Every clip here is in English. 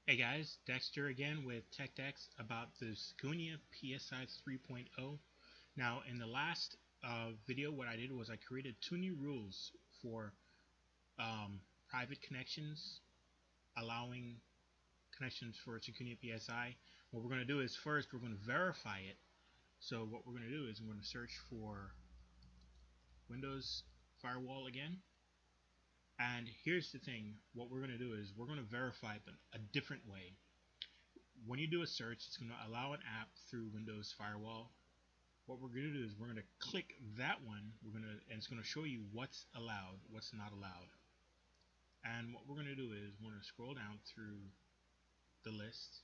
Hey guys, Dexter again with TechDex about the Secunia PSI 3.0. Now, in the last video, what I did was I created two new rules for private connections, allowing connections for Secunia PSI. What we're going to do is first we're going to verify it. So what we're going to do is I'm going to search for Windows Firewall again. And here's the thing, what we're going to do is we're going to verify it but a different way. When you do a search, it's going to allow an app through Windows Firewall. What we're going to do is we're going to click that one. And it's going to show you what's allowed, what's not allowed. And what we're going to do is we're going to scroll down through the list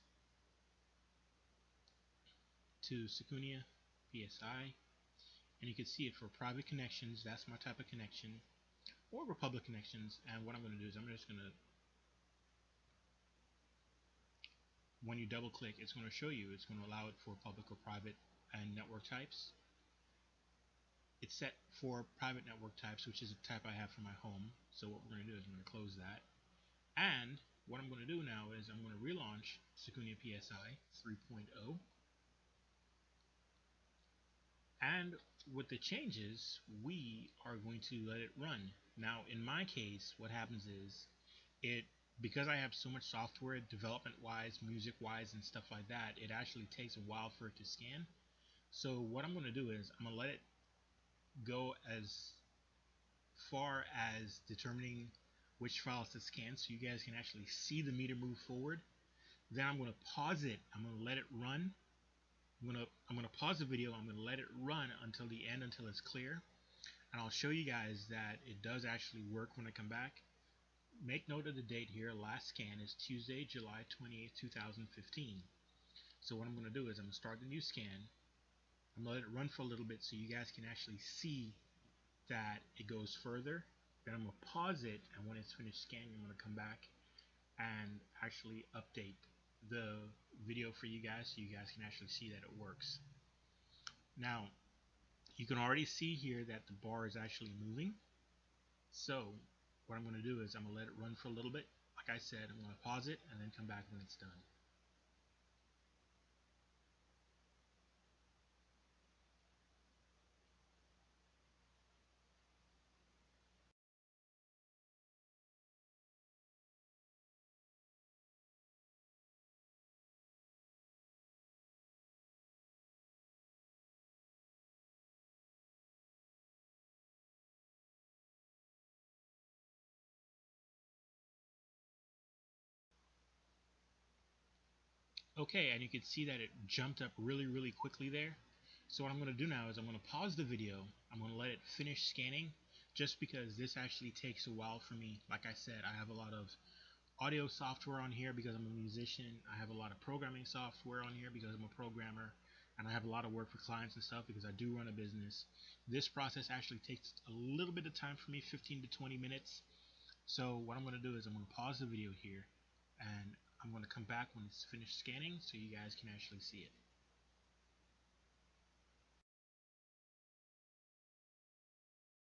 to Secunia PSI, and you can see it for private connections. That's my type of connection, or for public connections. And what I'm going to do is I'm just going to, when you double click, it's going to show you. It's going to allow it for public or private and network types. It's set for private network types, which is a type I have for my home. So what we're going to do is I'm going to close that. And what I'm going to do now is I'm going to relaunch Secunia PSI 3.0. And with the changes, we are going to let it run. Now, in my case, what happens is because I have so much software development-wise, music-wise, and stuff like that, it actually takes a while for it to scan. So what I'm going to do is I'm going to let it go as far as determining which files to scan so you guys can actually see the meter move forward. Then I'm going to pause it. I'm going to let it run. I'm going to pause the video. I'm going to let it run until the end, until it's clear. And I'll show you guys that it does actually work when I come back. Make note of the date here. Last scan is Tuesday, July 28, 2015. So what I'm going to do is I'm going to start the new scan. I'm going to let it run for a little bit so you guys can actually see that it goes further. Then I'm going to pause it, and when it's finished scanning, I'm going to come back and actually update the video for you guys so you guys can actually see that it works. Now, you can already see here that the bar is actually moving. So what I'm going to do is I'm going to let it run for a little bit. Like I said, I'm going to pause it and then come back when it's done. Okay, and you can see that it jumped up really quickly there. So what I'm going to do now is I'm going to pause the video. I'm going to let it finish scanning, just because this actually takes a while for me. Like I said, I have a lot of audio software on here because I'm a musician. I have a lot of programming software on here because I'm a programmer, and I have a lot of work for clients and stuff because I do run a business. This process actually takes a little bit of time for me, 15 to 20 minutes. So what I'm going to do is I'm going to pause the video here, and I'm going to come back when it's finished scanning so you guys can actually see it.